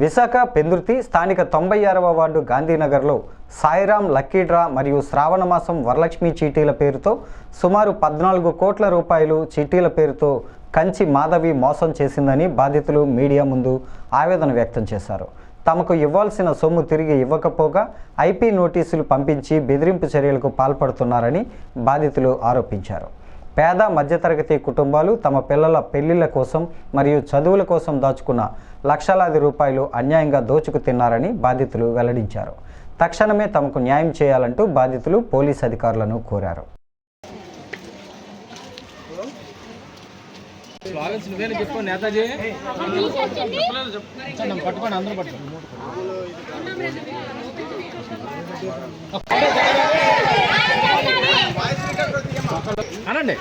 విశాఖ పెందుర్తి స్థానిక 96వ ward గాంధీనగర్లో Sairam lucky draw మరియు శ్రావణమాసం వరలక్ష్మి చీటీల పేరుతో సుమారు 14 కోట్ల రూపాయలు చీటీల పేరుతో కంచి మాధవి మోసం చేసిందని బాధితులు మీడియా ముందు ఆవేదన వ్యక్తం చేశారు. తమకు ఇవ్వాల్సిన సొమ్ము తిరిగి ఇవ్వకపోగా ఐపీ నోటీసులు పంపించి బెదిరింపు చర్యలకు పాల్పడుతున్నారని బాధితులు ఆరోపించారు. పేద మధ్యతరగతి కుటుంబాలు తమ పిల్లల పెళ్లిళ్ల కోసం మరియు చదువుల కోసం దాచుకున్న లక్షలాది రూపాయలు అన్యాయంగా దోచుకు తిన్నారని బాధితులు వెల్లడించారు. తక్షణమే తమకు న్యాయం చేయాలంటూ బాధితులు పోలీస్ అధికారులను కోరారు. అనండి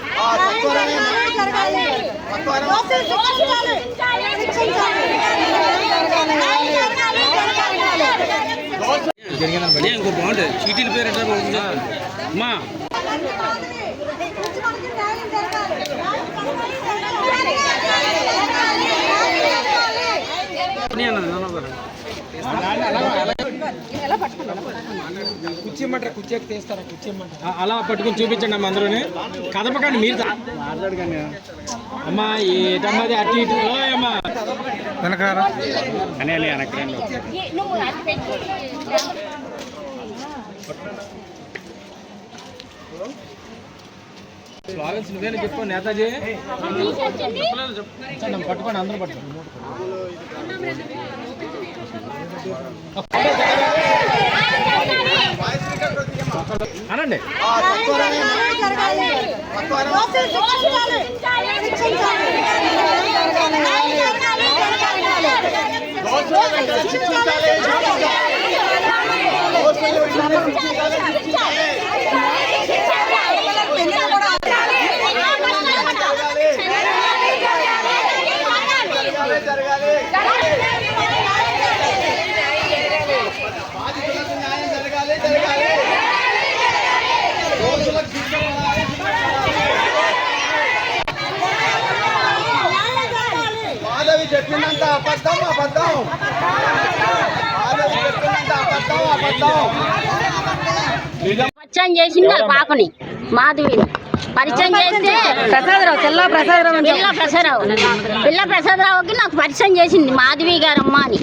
ఇంకో బాగుంటుంది చీటీల పేరు అమ్మా అలా పట్టుకుని చూపించండి అమ్మ. అందరూనే కదపకండి, మీరు అమ్మా ఏటమ్మది అటు ఇటు అమ్మా వెనకాల స్లోగన్స్ నువ్వేనా చెప్పు నేతాజీ. పట్టుకోండి, అందరూ పట్టుకోండి. అనండి చెప్పిందంత అబద్ధం అబద్ధం పరిచయం చేసింది వాళ్ళ పాపని మాధవిని పరిచయం చేస్తే పిల్ల ప్రసాదరావుకి నాకు పరిచయం చేసింది మాధవి గారమ్మ అని.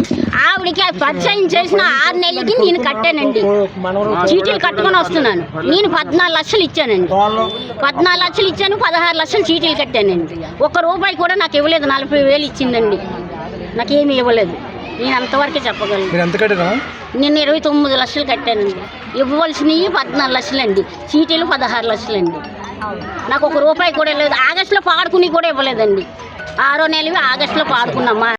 ఆవిడికి పరిచయం చేసిన 6 నెలలకి నేను కట్టానండి. చీటీలు కట్టుకొని వస్తున్నాను. నేను 14 లక్షలు ఇచ్చానండి. 14 లక్షలు ఇచ్చాను, 16 లక్షలు చీటీలు కట్టానండి. ₹1 కూడా నాకు ఇవ్వలేదు. 40,000 ఇచ్చిందండి, నాకేమీ ఇవ్వలేదు. నేను అంతవరకే చెప్పగలను. నేను 29 లక్షలు కట్టానండి. ఇవ్వవలసినవి 14 లక్షలండి, చీటీలు 16 లక్షలండి. నాకు ₹1 కూడా లేదు. ఆగస్టులో పాడుకుని కూడా ఇవ్వలేదండి. 6వ నెలవి ఆగస్టులో పాడుకున్నామ్మా.